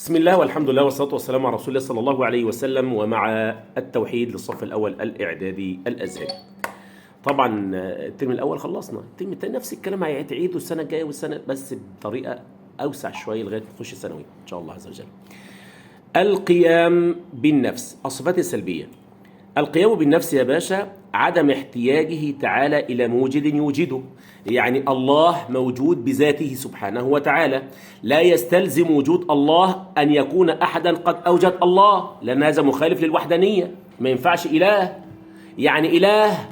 بسم الله والحمد لله والصلاة والسلام على رسول الله صلى الله عليه وسلم، ومع التوحيد للصف الأول الإعدادي الأزهري. طبعا الترم الأول خلصنا، الترم الثاني نفس الكلام هيتعيد السنة الجاية والسنة بس بطريقة أوسع شوية لغاية نخش الثانوي إن شاء الله عز وجل. القيام بالنفس، الصفات السلبية. القيام بالنفس يا باشا عدم احتياجه تعالى إلى موجد يوجده، يعني الله موجود بذاته سبحانه وتعالى، لا يستلزم وجود الله أن يكون أحدا قد أوجد الله، لأن هذا مخالف للوحدانية. ما ينفعش إله، يعني إله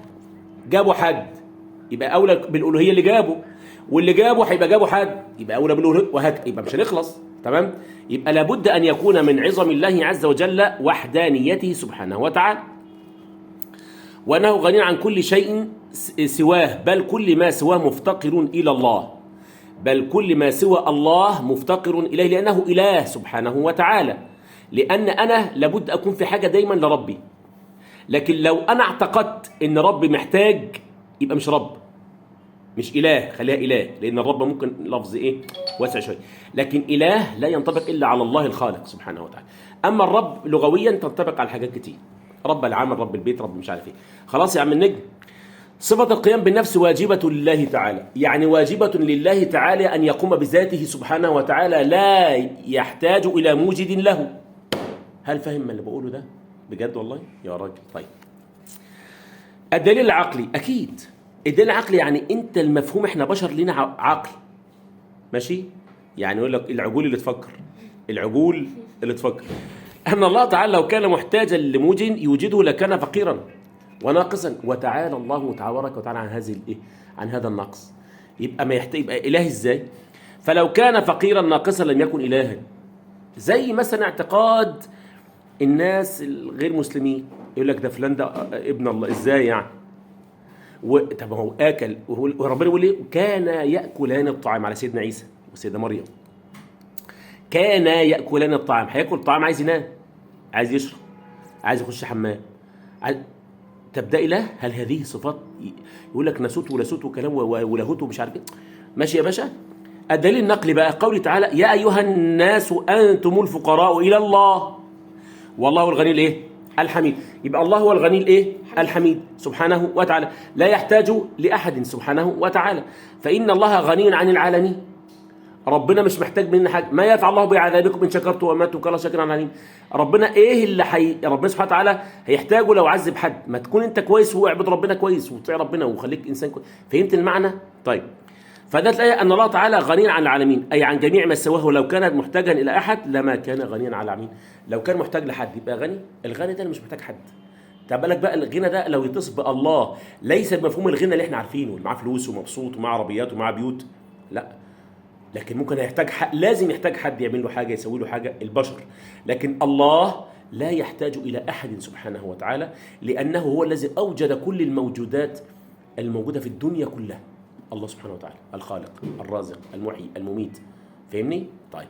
جابوا حد يبقى أولى بالألوهية اللي جابه، واللي جابه هيبقى جابوا حد يبقى أولى بالألوهية، وهكذا يبقى مش هنخلص. تمام؟ يبقى لابد أن يكون من عظم الله عز وجل وحدانيته سبحانه وتعالى، وأنه غني عن كل شيء سواه، بل كل ما سواه مفتقر إلى الله، بل كل ما سوى الله مفتقر إليه، لأنه إله سبحانه وتعالى. لأن أنا لابد أكون في حاجة دايما لربي، لكن لو أنا اعتقدت إن ربي محتاج يبقى مش رب، مش إله، خليها إله، لأن الرب ممكن لفظ إيه واسع شوية، لكن إله لا ينطبق إلا على الله الخالق سبحانه وتعالى. أما الرب لغويا تنطبق على حاجات كتير، رب العمل، رب البيت، رب مش عارف إيه. خلاص يا عم النجم. صفة القيام بالنفس واجبة لله تعالى، يعني واجبة لله تعالى أن يقوم بذاته سبحانه وتعالى، لا يحتاج إلى موجد له. هل فهم ما اللي بقوله ده؟ بجد والله يا راجل. طيب، الدليل العقلي، أكيد الدليل العقلي يعني أنت المفهوم، إحنا بشر لنا عقل، ماشي؟ يعني يقول لك العقول اللي تفكر، العقول اللي تفكر أن الله تعالى لو كان محتاجا لموجد يوجده لكان فقيرا وناقصا، وتعالى الله تبارك وتعالى عن هذه الايه، عن هذا النقص. يبقى ما يحتاج، يبقى اله ازاي؟ فلو كان فقيرا ناقصا لم يكن الها. زي مثلا اعتقاد الناس الغير مسلمين، يقول لك ده فلان ده ابن الله، ازاي يعني؟ طب هو اكل، وربنا يقول ايه؟ كان ياكلان الطعام، على سيدنا عيسى وسيدنا مريم، كان ياكلان الطعام. هياكل الطعام عايز ينام، عايز يشرب، عايز يخش حمام، طب ده اله؟ هل هذه صفات؟ يقول لك ناسوت ولاسوت وكلام ولاهوت ومش عارف ايه. ماشي يا باشا. الدليل النقلي بقى قوله تعالى: يا ايها الناس انتم الفقراء الى الله والله الغني الايه؟ الحميد. يبقى الله هو الغني الايه؟ الحميد سبحانه وتعالى، لا يحتاج لاحد سبحانه وتعالى، فان الله غني عن العالمين. ربنا مش محتاج مننا حاجه. ما يفعل الله بعذابكم ان شكرتم وامنتم كلا شاكرا عليم. ربنا ايه اللي ربنا سبحانه وتعالى هيحتاجه لو عذب حد؟ ما تكون انت كويس واعبد ربنا كويس وطيع ربنا وخليك انسان كويس. فهمت المعنى؟ طيب، فده تلاقي ان الله تعالى غني عن العالمين، اي عن جميع ما سواه، ولو كان محتاجا الى احد لما كان غنيا عن العالمين. لو كان محتاج لحد يبقى غني. الغني ده اللي مش محتاج حد. طب بالك بقى الغنى ده لو يتصف بالله، ليس بمفهوم الغنى اللي احنا عارفينه، اللي معاه فلوس ومبسوط ومعاه عربيات ومعاه بيوت، لا، لكن ممكن يحتاج لازم يحتاج حد يعمل له حاجه، يسوي له حاجه، البشر. لكن الله لا يحتاج الى احد سبحانه وتعالى، لانه هو الذي اوجد كل الموجودات الموجوده في الدنيا كلها. الله سبحانه وتعالى الخالق الرازق المحيي المميت. فهمني؟ طيب،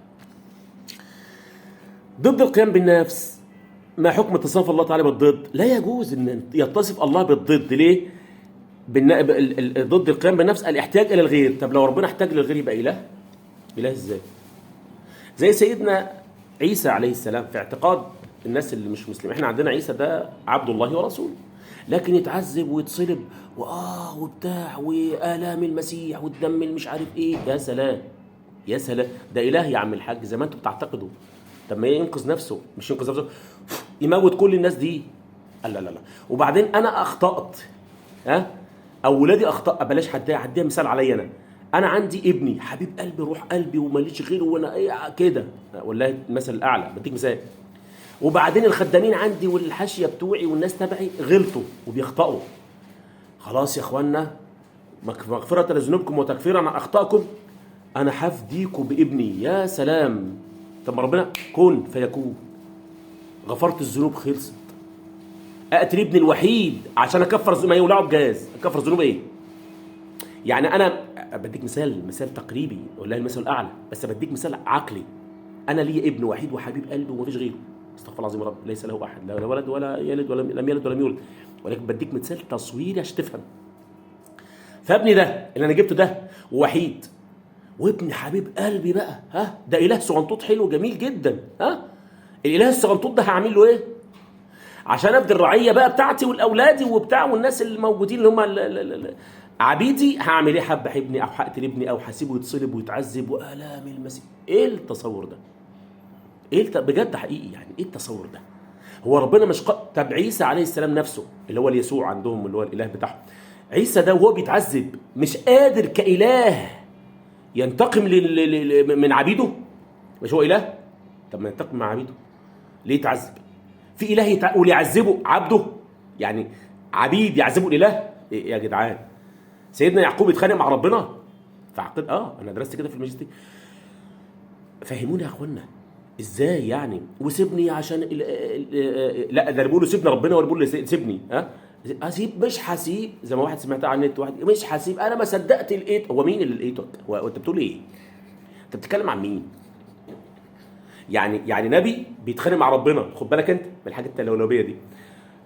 ضد القيام بالنفس، ما حكم اتصاف الله تعالى بالضد؟ لا يجوز ان يتصف الله بالضد. ليه؟ ضد القيام بالنفس الاحتياج الى الغير. طب لو ربنا احتاج للغير يبقى اله؟ إله إزاي؟ زي سيدنا عيسى عليه السلام في اعتقاد الناس اللي مش مسلمين. احنا عندنا عيسى ده عبد الله ورسوله، لكن يتعذب ويتصلب وبتاع وآلام المسيح والدم مش عارف ايه. يا سلام يا سلام، ده إله يا عم الحاج زي ما انتوا بتعتقدوا. طب ما ينقذ نفسه، مش ينقذ نفسه، يموت كل الناس دي. لا لا لا. وبعدين انا اخطأت، او ولادي اخطأ، بلاش هديها مثال عليا انا عندي ابني حبيب قلبي روح قلبي وماليش غيره، وانا ايه كده، والله المثل الاعلى، بديك مثال. وبعدين الخدامين عندي والحاشيه بتوعي والناس تبعي غلطوا وبيخطئوا. خلاص يا اخوانا، مغفره لذنوبكم وتغفيرا عن اخطائكم، انا هفديكم بابني. يا سلام. طب ما ربنا كن فيكون، غفرت الذنوب خلصت، اقتل ابني الوحيد عشان اكفر الذنوب. ما يولعوا بجاز، اكفر الذنوب ايه يعني؟ انا بديك مثال تقريبي، والله المثل الاعلى، بس بديك مثال عقلي. انا لي ابن وحيد وحبيب قلبي ومفيش غيره، استغفر الله العظيم، رب ليس له احد، لا ولد ولا يلد ولا لم يلد ولم يولد، ولكن بديك مثال تصويري عشان تفهم. فابني ده اللي انا جبته ده وحيد وابن حبيب قلبي بقى، ها ده اله صغنطوط حلو جميل جدا، ها الاله الصغنطوط ده هعمل له ايه عشان ابدي الرعيه بقى بتاعتي والاولادي وبتاع والناس الموجودين اللي هم عبيدي؟ هعمل ايه؟ حب ابني او هقتل ابني او هسيبه يتصلب ويتعذب والام المسيح؟ ايه التصور ده؟ ايه بجد حقيقي يعني ايه التصور ده؟ هو ربنا مش طب عيسى عليه السلام نفسه اللي هو اليسوع عندهم اللي هو الاله بتاعهم، عيسى ده وهو بيتعذب مش قادر كاله ينتقم من عبيده؟ مش هو اله؟ طب ما ينتقم مع عبيده ليه يتعذب؟ في اله يقول يعذبه عبده؟ يعني عبيد يعذبوا الاله؟ إيه يا جدعان؟ سيدنا يعقوب يتخانق مع ربنا فعقد انا درست كده في الماجستير. فهموني يا اخوانا ازاي يعني؟ وسيبني عشان لا ده بيقولوا سيبنا ربنا ولا بيقولوا سيبني؟ اسيب؟ مش هسيب. زي ما واحد سمعتها على النت، واحد مش هسيب، انا ما صدقت لقيت. هو مين اللي لقيته؟ هو انت بتقول ايه؟ انت بتتكلم عن مين؟ يعني نبي بيتخانق مع ربنا، خد بالك انت من الحاجات اللولبيه دي،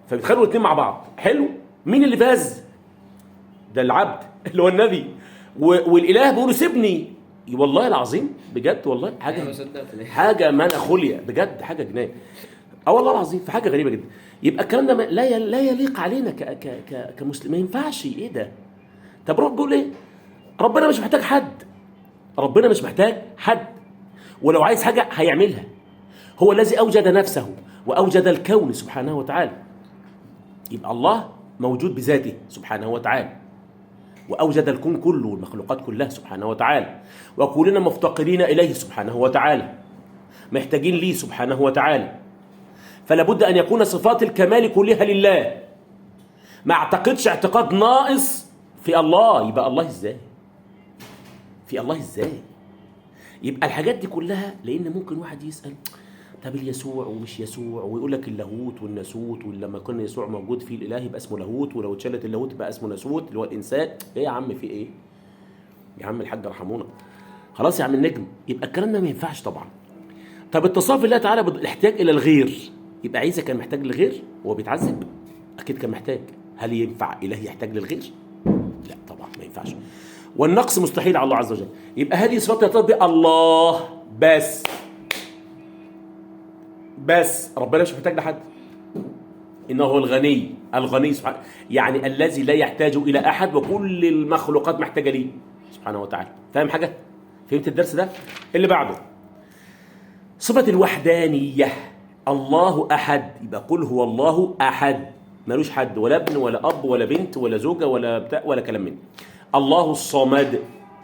فبيتخانقوا الاثنين مع بعض، حلو، مين اللي فاز؟ ده العبد اللي هو النبي، والاله بيقولوا سيبني. والله العظيم بجد والله حاجه ما انا خليه بجد، حاجه جنان. والله العظيم في حاجه غريبه جدا. يبقى الكلام ده لا يليق علينا كمسلم، ما ينفعش. ايه ده؟ طب رب بيقول ايه؟ ربنا مش محتاج حد، ربنا مش محتاج حد، ولو عايز حاجه هيعملها. هو الذي اوجد نفسه واوجد الكون سبحانه وتعالى. يبقى الله موجود بذاته سبحانه وتعالى، وأوجد الكون كله والمخلوقات كلها سبحانه وتعالى، وكلنا مفتقرين إليه سبحانه وتعالى، محتاجين ليه سبحانه وتعالى. فلا بد أن يكون صفات الكمال كلها لله. ما اعتقدش اعتقاد ناقص في الله. يبقى الله إزاي؟ في الله إزاي؟ يبقى الحاجات دي كلها، لأن ممكن واحد يسأل طب اليسوع ومش يسوع، ويقول لك اللاهوت والناسوت، ولما كان يسوع موجود فيه الاله يبقى اسمه لاهوت، ولو اتشالت اللاهوت يبقى اسمه ناسوت اللي هو الانسان. ايه يا عم في ايه؟ يا عم الحاج رحمونا، خلاص يا عم النجم. يبقى الكلام ده ما ينفعش طبعا. طب اتصاف الله تعالى بالاحتياج الى الغير، يبقى عيسى كان محتاج للغير وهو بيتعذب؟ اكيد كان محتاج. هل ينفع اله يحتاج للغير؟ لا طبعا ما ينفعش. والنقص مستحيل على الله عز وجل. يبقى هذه صفات يتصف بها الله بس ربنا مش محتاج لحد. انه هو الغني سبحانه، يعني الذي لا يحتاج الى احد، وكل المخلوقات محتاجه ليه سبحانه وتعالى. فاهم حاجه؟ فهمت الدرس ده؟ اللي بعده صفه الوحدانيه. الله احد، يبقى قل هو الله احد، ملوش حد، ولا ابن ولا اب ولا بنت ولا زوجه ولا بتاع ولا كلام من. الله الصمد،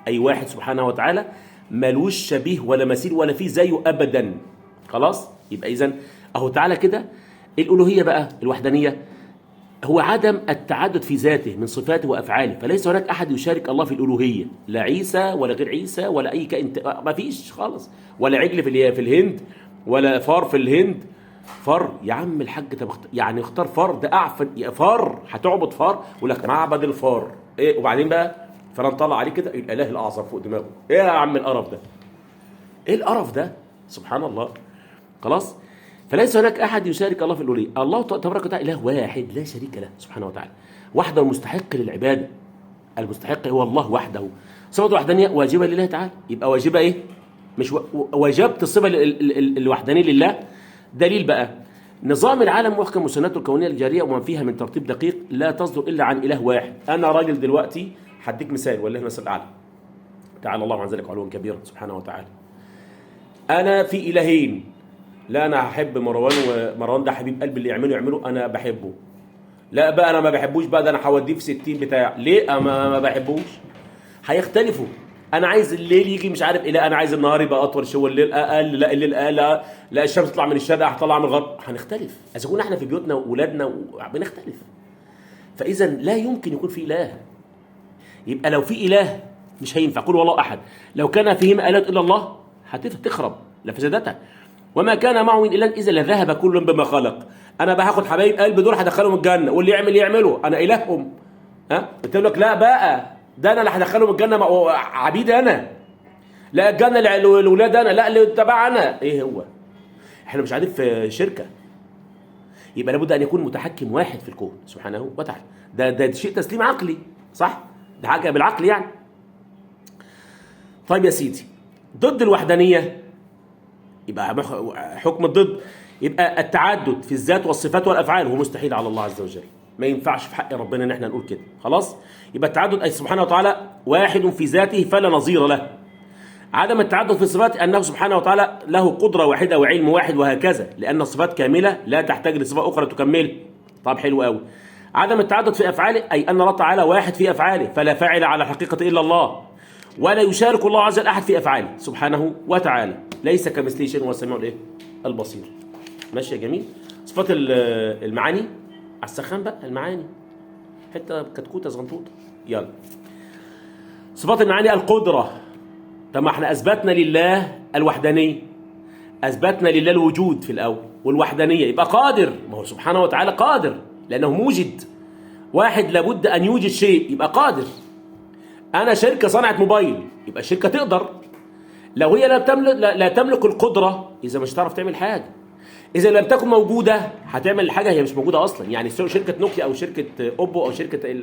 اي واحد سبحانه وتعالى ملوش شبيه ولا مثيل ولا فيه زيه ابدا. خلاص؟ يبقى اذا اهو تعالى كده. الالوهيه بقى الوحدانيه هو عدم التعدد في ذاته من صفاته وافعاله، فليس هناك احد يشارك الله في الالوهيه، لا عيسى ولا غير عيسى ولا اي كائن، ما فيش خالص، ولا عجل في الهند، ولا فار في الهند. فار يا عم الحاج، طب يعني اختار فار، ده اعفن فار، هتعبد فار؟ يقول لك معبد الفار ايه، وبعدين بقى فلان طلع عليه كده الاله الاعظم فوق دماغه. ايه يا عم القرف ده؟ ايه القرف ده؟ سبحان الله. خلاص؟ فليس هناك احد يشارك الله في الالوهيه. الله تبارك وتعالى اله واحد لا شريك له سبحانه وتعالى، وحده المستحق للعباده، المستحق هو الله وحده. صفه الوحدانيه واجبه لله تعالى. يبقى واجبه ايه؟ مش وجبت الصفه الوحدانيه لله. دليل بقى نظام العالم محكم وسنته الكونيه الجاريه وما فيها من ترتيب دقيق لا تصدر الا عن اله واحد. انا راجل دلوقتي هديك مثال، والله مثل الاعلى، تعالى الله عن ذلك علوا كبيرا سبحانه وتعالى. انا في الهين، لا انا هحب مروان، ومروان ده حبيب قلبي، اللي يعمله انا بحبه. لا بقى انا ما بحبوش بقى، ده انا هوديه في 60 بتاع. ليه ما بحبوش؟ هيختلفوا. انا عايز الليل يجي مش عارف ايه، لا انا عايز النهار يبقى اطول شويه، الليل اقل، لا الليل اقل، لا الشمس تطلع من الشرق هتطلع من الغرب. هنختلف اذا كنا احنا في بيوتنا واولادنا بنختلف. فاذا لا يمكن يكون في اله. يبقى لو في اله مش هينفع. قل والله احد، لو كان فيهما الهات الا الله هتخرب لفسادتها. وما كان معه من اله اذا لذهب كل بما خلق. انا بقى هاخد حبايب قلب دول هدخلهم الجنه، واللي يعمله انا الههم. قلت لك لا بقى، ده انا اللي هدخلهم الجنه، عبيد انا. لا الجنه لاولاد انا، لا اللي تبع انا. ايه هو؟ احنا مش قاعدين في شركه. يبقى لابد ان يكون متحكم واحد في الكون سبحانه وتعالى. ده شيء تسليم عقلي، صح؟ ده حاجه بالعقل يعني. طيب يا سيدي، ضد الوحدانية يبقى حكم الضد، يبقى التعدد في الذات والصفات والافعال هو مستحيل على الله عز وجل، ما ينفعش في حق ربنا ان احنا نقول كده. خلاص، يبقى التعدد اي سبحانه وتعالى واحد في ذاته فلا نظير له. عدم التعدد في الصفات انه سبحانه وتعالى له قدره واحده وعلم واحد وهكذا، لان الصفات كامله لا تحتاج لصفه اخرى تكملها. طب حلو قوي. عدم التعدد في افعاله اي ان الله تعالى واحد في افعاله فلا فاعل على الحقيقه الا الله، ولا يشارك الله عز وجل احد في افعاله سبحانه وتعالى، ليس كمثله شيء وهو السميع الايه؟ البصير. ماشي يا جميل. صفات المعاني على السخان بقى، المعاني حته كتكوته صغنطوطه. يلا صفات المعاني. القدره، طب ما احنا اثبتنا لله الوحدانيه، اثبتنا لله الوجود في الاول والوحدانيه، يبقى قادر، ما هو سبحانه وتعالى قادر لانه موجد. واحد لابد ان يوجد شيء يبقى قادر. انا شركه صنعت موبايل يبقى الشركه تقدر. لو هي لا تملك القدره اذا مش هتعرف تعمل حاجه. اذا لم تكن موجوده هتعمل الحاجه هي مش موجوده اصلا. يعني شركه نوكيا او شركه اوبو او شركه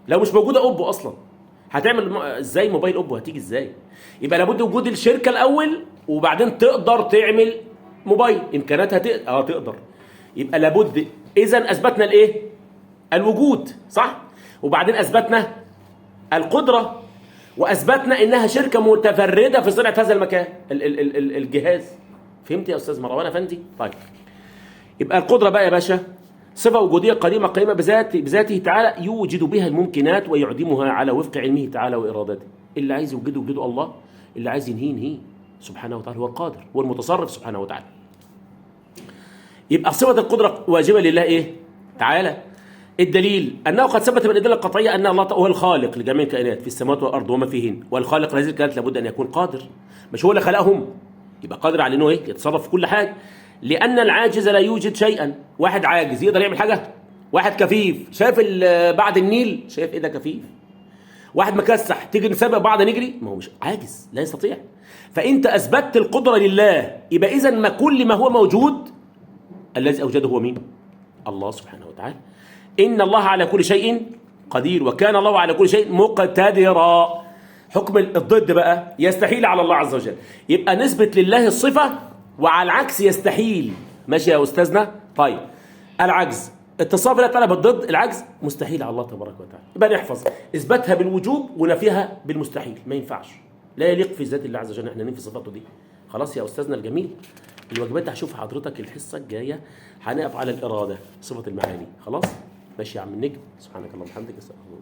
لو مش موجوده اوبو اصلا هتعمل ازاي موبايل اوبو؟ هتيجي ازاي؟ يبقى لابد وجود الشركه الاول وبعدين تقدر تعمل موبايل. امكاناتها تقدر. يبقى لابد. اذا اثبتنا الايه؟ الوجود، صح؟ وبعدين اثبتنا القدره، واثبتنا انها شركه متفرده في صناعه هذا المكان الجهاز. فهمت يا استاذ مروان افندي؟ طيب يبقى القدره بقى يا باشا صفه وجوديه قديمه قيمه بذاته تعالى، يوجد بها الممكنات ويعدمها على وفق علمه تعالى وارادته. اللي عايز يوجده يوجده الله، اللي عايز ينهيه سبحانه وتعالى. هو القادر، هو المتصرف سبحانه وتعالى. يبقى صفه القدره واجبه لله ايه؟ تعالى. الدليل انه قد ثبت من الادله القطعيه ان الله هو الخالق لجميع الكائنات في السماوات والارض وما فيهن، والخالق لهذه الكائنات لابد ان يكون قادر. مش هو اللي خلقهم، يبقى قادر على انه ايه؟ يتصرف في كل حاجه. لان العاجز لا يوجد شيئا. واحد عاجز يقدر يعمل حاجه؟ واحد كفيف شايف بعد النيل، شايف ايه ده كفيف؟ واحد مكسح تيجي نسابق بعض نجري؟ ما هو مش عاجز، لا يستطيع. فانت اثبتت القدره لله، يبقى اذا ما كل ما هو موجود الذي اوجده هو مين؟ الله سبحانه وتعالى. إن الله على كل شيء قدير وكان الله على كل شيء مقتدرا. حكم الضد بقى يستحيل على الله عز وجل، يبقى نثبت لله الصفة وعلى العكس يستحيل. ماشي يا أستاذنا؟ طيب العجز اتصاف لا طلب الضد، العجز مستحيل على الله تبارك وتعالى. يبقى نحفظ إثباتها بالوجوب ونفيها بالمستحيل، ما ينفعش، لا يليق في ذات الله عز وجل احنا ننفي صفاته دي. خلاص يا أستاذنا الجميل. الواجبات هشوف حضرتك الحصة الجاية، هنقف على الإرادة صفة المعاني. خلاص؟ ماشي يا عم النجم. سبحانك اللهم وبحمدك، استغفر الله.